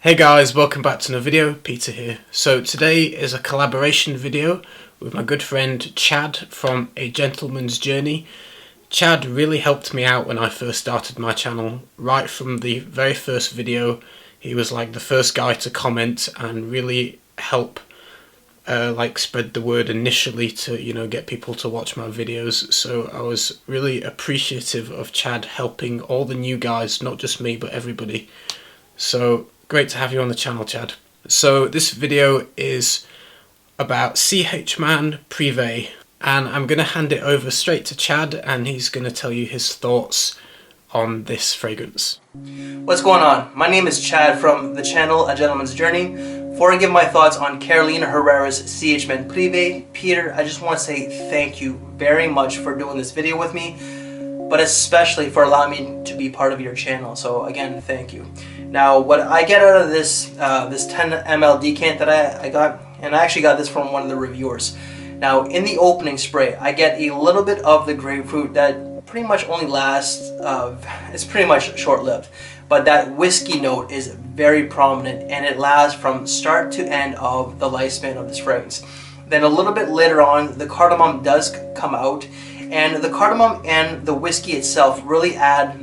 Hey guys, welcome back to another video. Peter here. So today is a collaboration video with my good friend Chad from AGentlemansJourney. Chad really helped me out when I first started my channel. Right from the very first video, he was like the first guy to comment and really help spread the word initially to get people to watch my videos. So I was really appreciative of Chad helping all the new guys, not just me but everybody. So great to have you on the channel, Chad. So this video is about CHman Prive, and I'm going to hand it over straight to Chad and he's going to tell you his thoughts on this fragrance. What's going on? My name is Chad from the channel A Gentleman's Journey. Before I give my thoughts on Carolina Herrera's CHman Prive, Peter, I just want to say thank you very much for doing this video with me, but especially for allowing me to be part of your channel. So again, thank you. Now, what I get out of this 10 ml decant that I got, and I actually got this from one of the reviewers. Now, in the opening spray, I get a little bit of the grapefruit that pretty much only lasts, it's pretty much short-lived. But that whiskey note is very prominent and it lasts from start to end of the lifespan of this fragrance. Then a little bit later on, the cardamom does come out, and the cardamom and the whiskey itself really add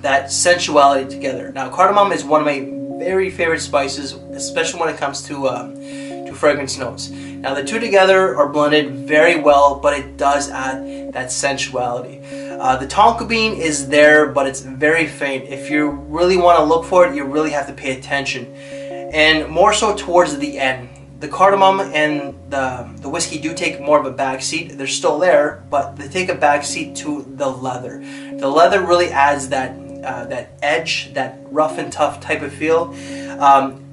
that sensuality together. Now, cardamom is one of my very favorite spices, especially when it comes to fragrance notes. Now, the two together are blended very well, but it does add that sensuality. The tonka bean is there, but it's very faint. If you really want to look for it, you really have to pay attention. And more so towards the end. The cardamom and the whiskey do take more of a back seat. They're still there, but they take a back seat to the leather. The leather really adds that edge, that rough and tough type of feel.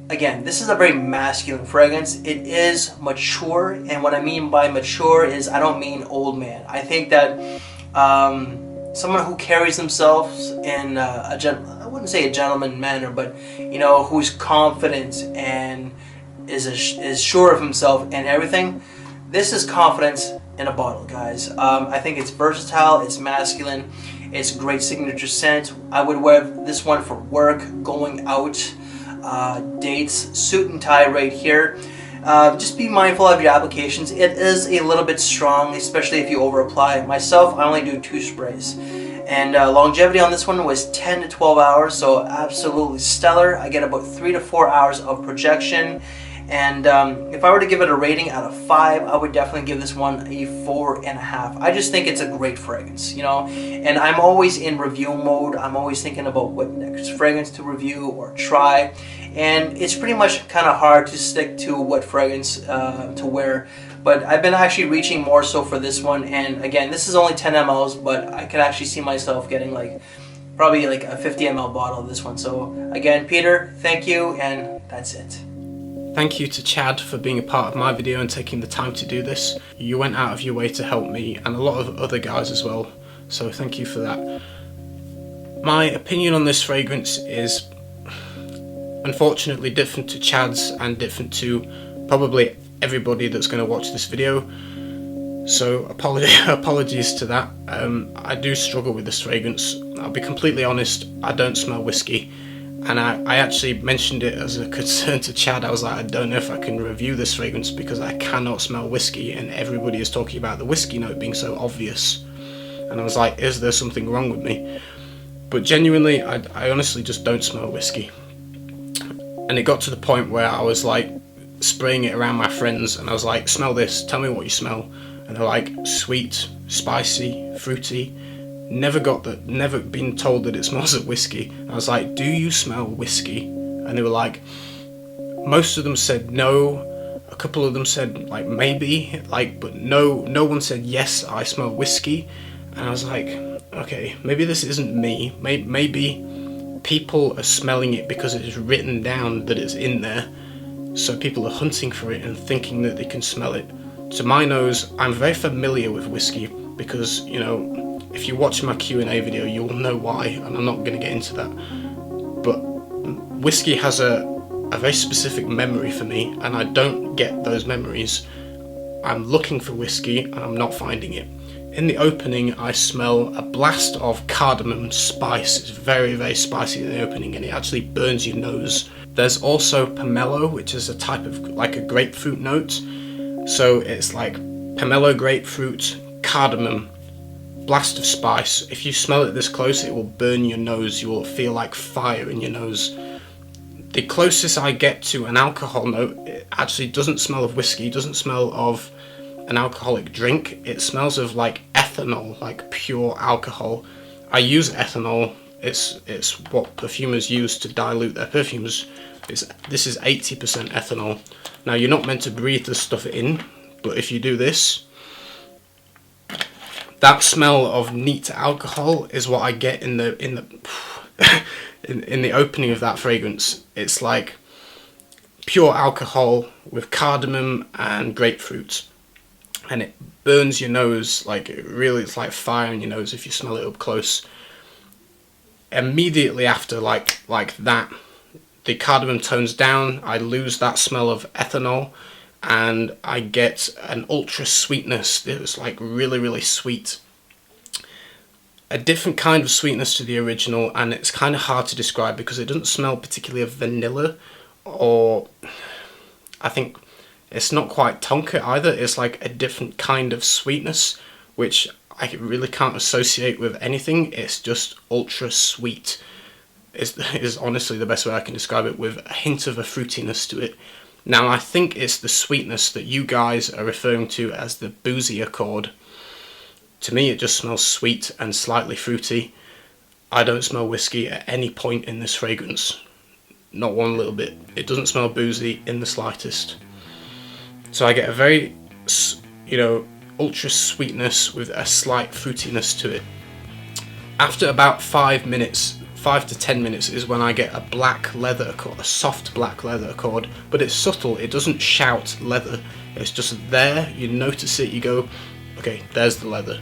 Again, this is a very masculine fragrance. It is mature, and what I mean by mature is I don't mean old man. I think that someone who carries themselves in I wouldn't say a gentleman manner, but who's confident and is sure of himself and everything. This is confidence in a bottle, guys. I think it's versatile, it's masculine, it's great signature scent. I would wear this one for work, going out, dates, suit and tie right here. Just be mindful of your applications. It is a little bit strong, especially if you over apply. Myself, I only do 2 sprays. And longevity on this one was 10 to 12 hours, so absolutely stellar. I get about 3 to 4 hours of projection. And if I were to give it a rating out of 5, I would definitely give this one a 4.5. I just think it's a great fragrance, and I'm always in review mode. I'm always thinking about what next fragrance to review or try, and it's pretty much kind of hard to stick to what fragrance to wear. But I've been actually reaching more so for this one, and again, this is only 10 mLs, but I could actually see myself getting probably a 50 ml bottle of this one. So again, Peter, thank you, and that's it. Thank you to Chad for being a part of my video and taking the time to do this. You went out of your way to help me and a lot of other guys as well, so thank you for that. My opinion on this fragrance is unfortunately different to Chad's and different to probably everybody that's going to watch this video, so apologies to that. I do struggle with this fragrance. I'll be completely honest, I don't smell whiskey. And I actually mentioned it as a concern to Chad. I was like, I don't know if I can review this fragrance because I cannot smell whiskey and everybody is talking about the whiskey note being so obvious. And I was like, is there something wrong with me? But genuinely, I honestly just don't smell whiskey. And it got to the point where I was like spraying it around my friends and I was like, smell this, tell me what you smell. And they're like, sweet, spicy, fruity. Never been told that it smells of whiskey. I was like, do you smell whiskey? And they were like, most of them said no, a couple of them said maybe, but no one said yes, I smell whiskey. And I was like, okay, maybe this isn't me. Maybe people are smelling it because it's written down that it's in there, so people are hunting for it and thinking that they can smell it. To my nose, I'm very familiar with whiskey because if you watch my Q&A video, you'll know why, and I'm not going to get into that. But whiskey has a very specific memory for me, and I don't get those memories. I'm looking for whiskey, and I'm not finding it. In the opening, I smell a blast of cardamom spice. It's very, very spicy in the opening, and it actually burns your nose. There's also pomelo, which is a type of like a grapefruit note. So it's like pomelo, grapefruit, cardamom, blast of spice. If you smell it this close, it will burn your nose. You will feel like fire in your nose. The closest I get to an alcohol note, it actually doesn't smell of whiskey, doesn't smell of an alcoholic drink. It smells of like ethanol, like pure alcohol. I use ethanol. It's what perfumers use to dilute their perfumes. This is 80% ethanol. Now, you're not meant to breathe this stuff in, but if you do this, that smell of neat alcohol is what I get in the in the opening of that fragrance. It's like pure alcohol with cardamom and grapefruit, and it burns your nose. Like, it's like fire in your nose if you smell it up close. Immediately after like that, the cardamom tones down, I lose that smell of ethanol, and I get an ultra sweetness. It was like really sweet. A different kind of sweetness to the original, and it's kind of hard to describe because it doesn't smell particularly of vanilla, or I think it's not quite tonka either. It's like a different kind of sweetness, which I really can't associate with anything. It's just ultra sweet. Is honestly the best way I can describe it, with a hint of a fruitiness to it. Now, I think it's the sweetness that you guys are referring to as the boozy accord. To me, it just smells sweet and slightly fruity. I don't smell whiskey at any point in this fragrance. Not one little bit. It doesn't smell boozy in the slightest. So I get a very, ultra sweetness with a slight fruitiness to it. After about 5 to 10 minutes is when I get a black leather accord, a soft black leather accord, but it's subtle. It doesn't shout leather. It's just there. You notice it. You go, okay, there's the leather,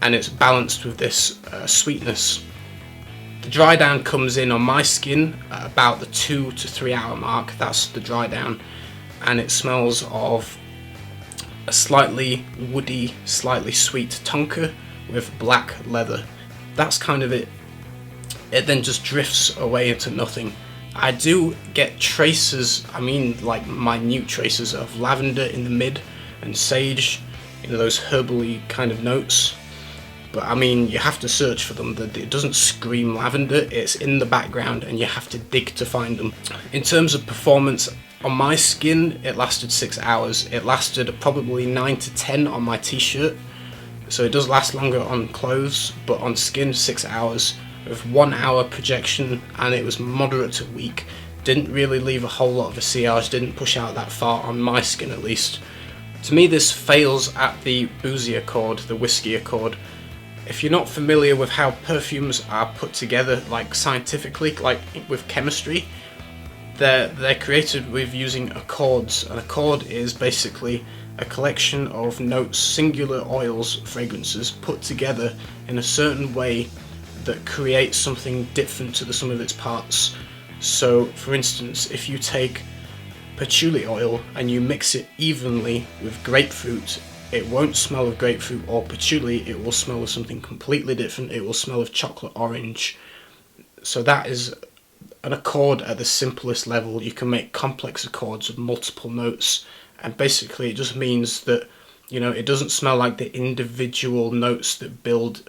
and it's balanced with this sweetness. The dry down comes in on my skin at about the 2 to 3 hour mark. That's the dry down, and it smells of a slightly woody, slightly sweet tonka with black leather. That's kind of it. It then just drifts away into nothing. I do get traces, like minute traces of lavender in the mid and sage, those herbally kind of notes. But you have to search for them. It doesn't scream lavender, it's in the background and you have to dig to find them. In terms of performance, on my skin, it lasted 6 hours. It lasted probably 9 to 10 on my t-shirt. So it does last longer on clothes, but on skin, 6 hours. With 1 hour projection, and it was moderate to weak. Didn't really leave a whole lot of a sillage, didn't push out that far on my skin at least. To me, this fails at the boozy accord, the whiskey accord. If you're not familiar with how perfumes are put together, like scientifically, like with chemistry, they're created with using accords. An accord is basically a collection of notes, singular oils, fragrances put together in a certain way that creates something different to the sum of its parts. So, for instance, if you take patchouli oil and you mix it evenly with grapefruit, it won't smell of grapefruit or patchouli, it will smell of something completely different. It will smell of chocolate orange. So that is an accord at the simplest level. You can make complex accords with multiple notes, and basically it just means that, it doesn't smell like the individual notes that build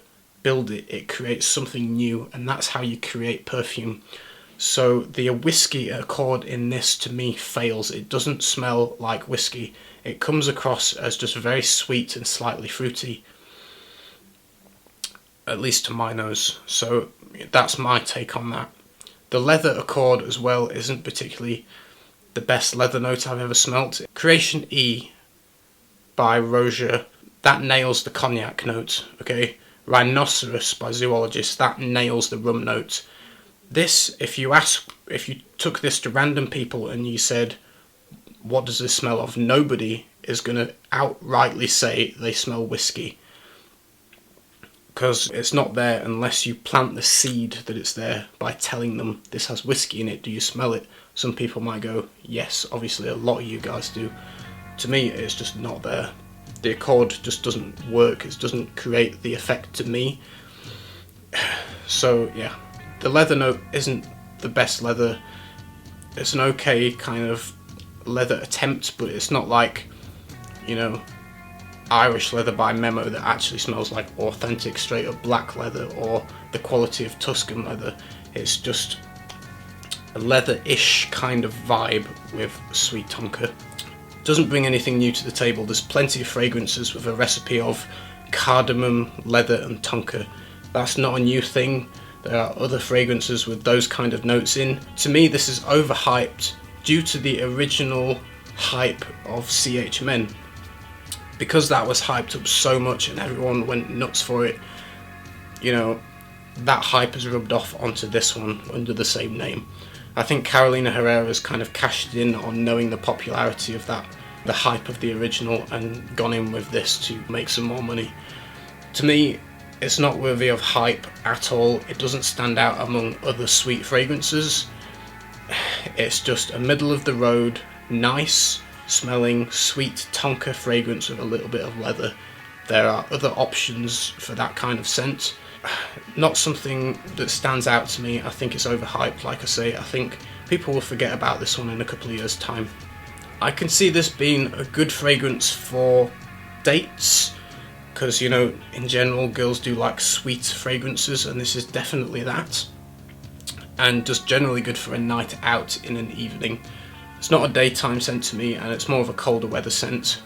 it. It creates something new, and that's how you create perfume. So the whiskey accord in this, to me, fails. It doesn't smell like whiskey. It comes across as just very sweet and slightly fruity, at least to my nose. So that's my take on that. The leather accord as well isn't particularly the best leather note I've ever smelt. Creation E by Roger, that nails the cognac note, okay? Rhinoceros by Zoologist, that nails the rum note. This, if you took this to random people and you said, what does this smell of? Nobody is going to outrightly say they smell whiskey, because it's not there unless you plant the seed that it's there by telling them this has whiskey in it. Do you smell it? Some people might go, yes, obviously a lot of you guys do. To me, it's just not there. The accord just doesn't work. It doesn't create the effect to me. So yeah, the leather note isn't the best leather. it's an okay kind of leather attempt, but it's not like, you know, Irish leather by Memo that actually smells like authentic straight up black leather, or the quality of Tuscan leather. It's just a leather-ish kind of vibe with sweet tonka. Doesn't bring anything new to the table. There's plenty of fragrances with a recipe of cardamom, leather and tonka. That's not a new thing. There are other fragrances with those kind of notes in. To me, this is overhyped due to the original hype of CH Men. Because that was hyped up so much and everyone went nuts for it, you know, that hype has rubbed off onto this one under the same name. I think Carolina Herrera's kind of cashed in on knowing the popularity of that, the hype of the original, and gone in with this to make some more money. To me, it's not worthy of hype at all. It doesn't stand out among other sweet fragrances. It's just a middle of the road, nice smelling sweet tonka fragrance with a little bit of leather. There are other options for that kind of scent. Not something that stands out to me. I think it's overhyped, like I say. I think people will forget about this one in a couple of years' time. I can see this being a good fragrance for dates, because, you know, in general girls do like sweet fragrances, and this is definitely that. And just generally good for a night out in an evening. It's not a daytime scent to me, and it's more of a colder weather scent.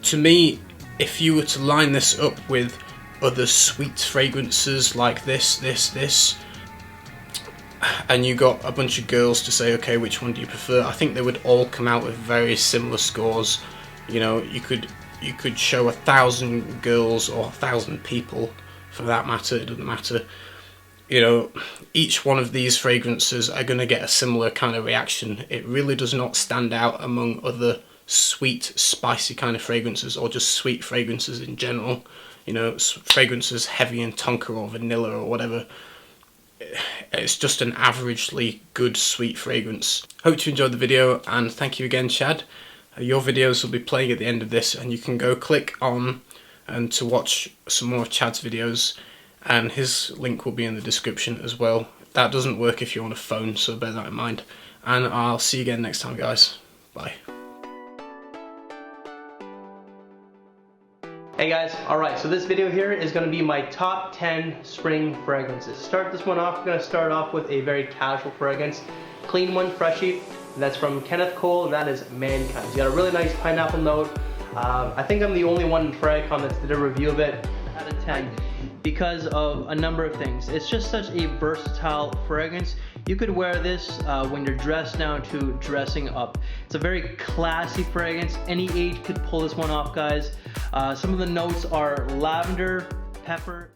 To me, if you were to line this up with other sweet fragrances like this, and you got a bunch of girls to say, okay, which one do you prefer? I think they would all come out with very similar scores. You know, you could show 1,000 girls or 1,000 people, for that matter, it doesn't matter. You know, each one of these fragrances are going to get a similar kind of reaction. It really does not stand out among other sweet, spicy kind of fragrances, or just sweet fragrances in general. You know, fragrances heavy in tonka or vanilla or whatever. It's just an averagely good sweet fragrance. Hope you enjoyed the video, and thank you again, Chad. Your videos will be playing at the end of this, and you can go click on and to watch some more of Chad's videos, and his link will be in the description as well. That doesn't work if you're on a phone, so bear that in mind. And I'll see you again next time, guys. Bye. Hey guys, alright, so this video here is going to be my top 10 spring fragrances. To start this one off, I'm going to start off with a very casual fragrance. Clean one, freshy. That's from Kenneth Cole, and that is Mankind. It's got a really nice pineapple note. I think I'm the only one in Fragcon that did a review of it. Out of 10. Because of a number of things. It's just such a versatile fragrance. You could wear this when you're dressed down to dressing up. It's a very classy fragrance. Any age could pull this one off, guys. Some of the notes are lavender, pepper,